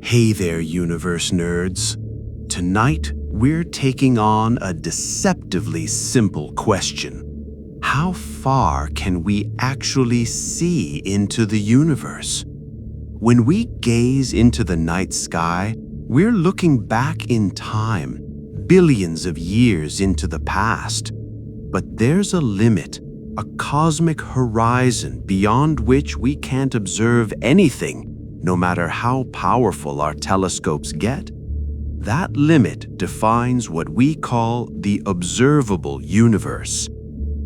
Hey there, universe nerds. Tonight, we're taking on a deceptively simple question. How far can we actually see into the universe? When we gaze into the night sky, we're looking back in time, billions of years into the past. But there's a limit, a cosmic horizon beyond which we can't observe anything, no matter how powerful our telescopes get. That limit defines what we call the observable universe.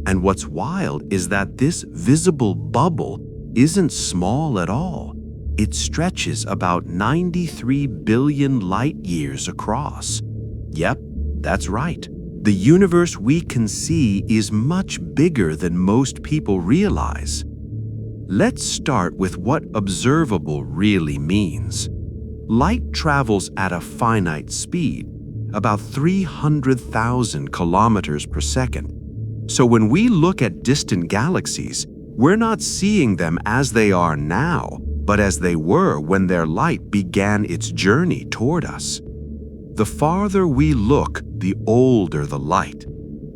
And what's wild is that this visible bubble isn't small at all. It stretches about 93 billion light years across. Yep, that's right. The universe we can see is much bigger than most people realize. Let's start with what observable really means. Light travels at a finite speed, about 300,000 kilometers per second. So when we look at distant galaxies, we're not seeing them as they are now, but as they were when their light began its journey toward us. The farther we look, the older the light.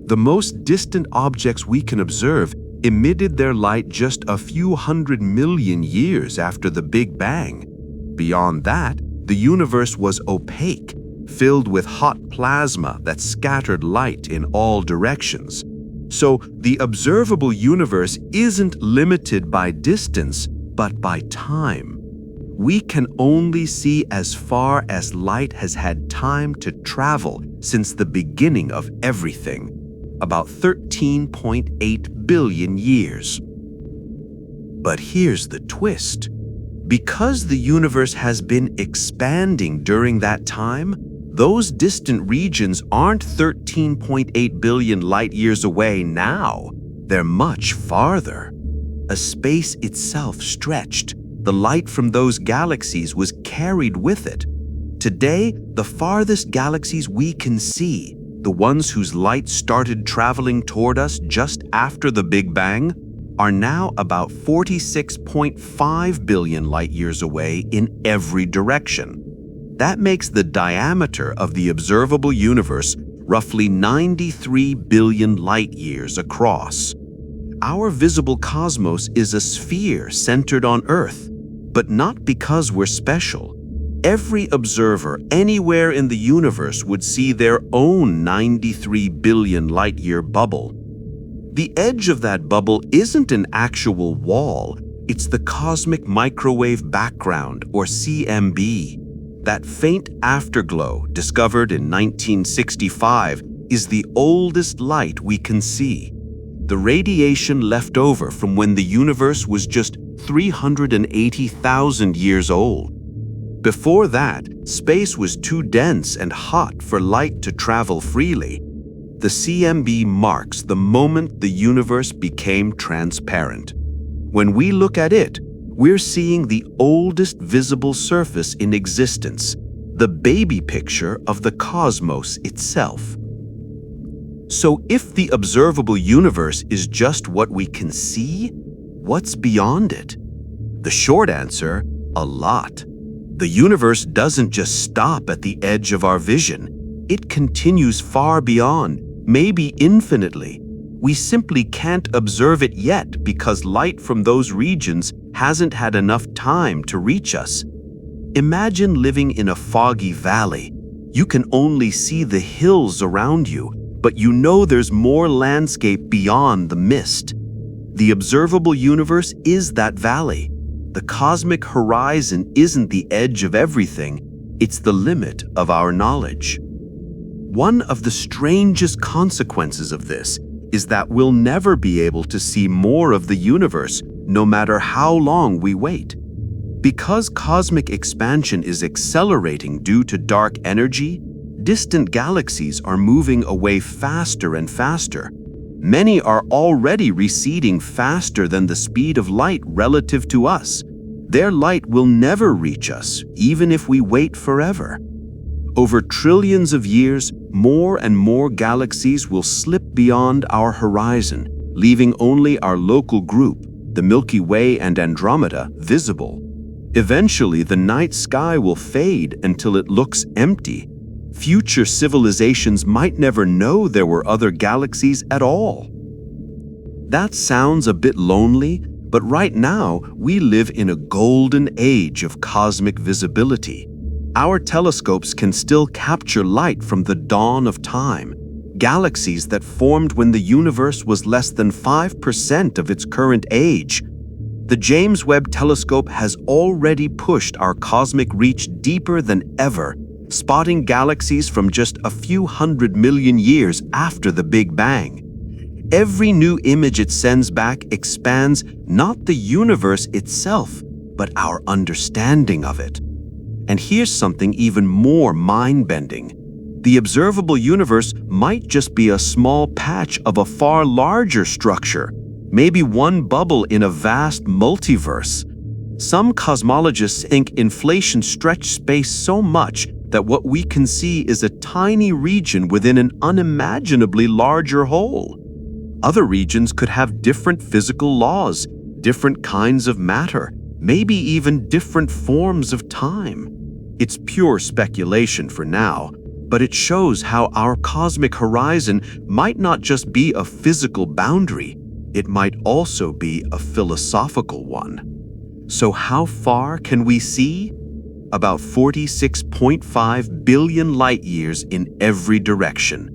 The most distant objects we can observe emitted their light just a few 100 million years after the Big Bang. Beyond that, the universe was opaque, filled with hot plasma that scattered light in all directions. So the observable universe isn't limited by distance, but by time. We can only see as far as light has had time to travel since the beginning of everything, about 13.8 billion years. But here's the twist. Because the universe has been expanding during that time, those distant regions aren't 13.8 billion light years away now. They're much farther. As space itself stretched, the light from those galaxies was carried with it. Today, the farthest galaxies we can see, the ones whose light started traveling toward us just after the Big Bang, are now about 46.5 billion light years away in every direction. That makes the diameter of the observable universe roughly 93 billion light years across. Our visible cosmos is a sphere centered on Earth, but not because we're special. Every observer anywhere in the universe would see their own 93 billion light-year bubble. The edge of that bubble isn't an actual wall, it's the cosmic microwave background, or CMB. That faint afterglow, discovered in 1965, is the oldest light we can see. The radiation left over from when the universe was just 380,000 years old. Before that, space was too dense and hot for light to travel freely. The CMB marks the moment the universe became transparent. When we look at it, we're seeing the oldest visible surface in existence, the baby picture of the cosmos itself. So if the observable universe is just what we can see, what's beyond it? The short answer, a lot. The universe doesn't just stop at the edge of our vision. It continues far beyond, maybe infinitely. We simply can't observe it yet because light from those regions hasn't had enough time to reach us. Imagine living in a foggy valley. You can only see the hills around you, but you know there's more landscape beyond the mist. The observable universe is that valley. The cosmic horizon isn't the edge of everything, it's the limit of our knowledge. One of the strangest consequences of this is that we'll never be able to see more of the universe, no matter how long we wait. Because cosmic expansion is accelerating due to dark energy, distant galaxies are moving away faster and faster. Many are already receding faster than the speed of light relative to us. Their light will never reach us, even if we wait forever. Over trillions of years, more and more galaxies will slip beyond our horizon, leaving only our local group, the Milky Way and Andromeda, visible. Eventually, the night sky will fade until it looks empty. Future civilizations might never know there were other galaxies at all. That sounds a bit lonely, but right now we live in a golden age of cosmic visibility. Our telescopes can still capture light from the dawn of time, galaxies that formed when the universe was less than 5% of its current age. The James Webb Telescope has already pushed our cosmic reach deeper than ever, spotting galaxies from just a few 100 million years after the Big Bang. Every new image it sends back expands not the universe itself, but our understanding of it. And here's something even more mind-bending. The observable universe might just be a small patch of a far larger structure, maybe one bubble in a vast multiverse. Some cosmologists think inflation stretched space so much that what we can see is a tiny region within an unimaginably larger whole. Other regions could have different physical laws, different kinds of matter, maybe even different forms of time. It's pure speculation for now, but it shows how our cosmic horizon might not just be a physical boundary, it might also be a philosophical one. So how far can we see? About 46.5 billion light years in every direction.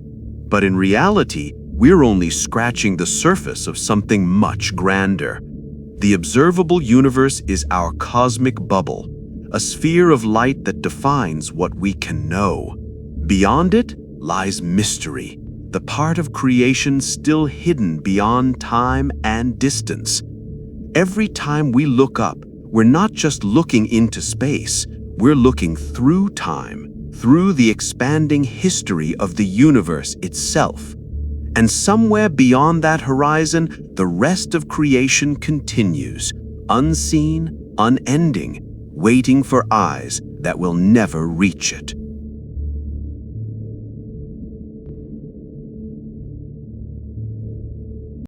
But in reality, we're only scratching the surface of something much grander. The observable universe is our cosmic bubble, a sphere of light that defines what we can know. Beyond it lies mystery, the part of creation still hidden beyond time and distance. Every time we look up, we're not just looking into space, we're looking through time, through the expanding history of the universe itself. And somewhere beyond that horizon, the rest of creation continues, unseen, unending, waiting for eyes that will never reach it.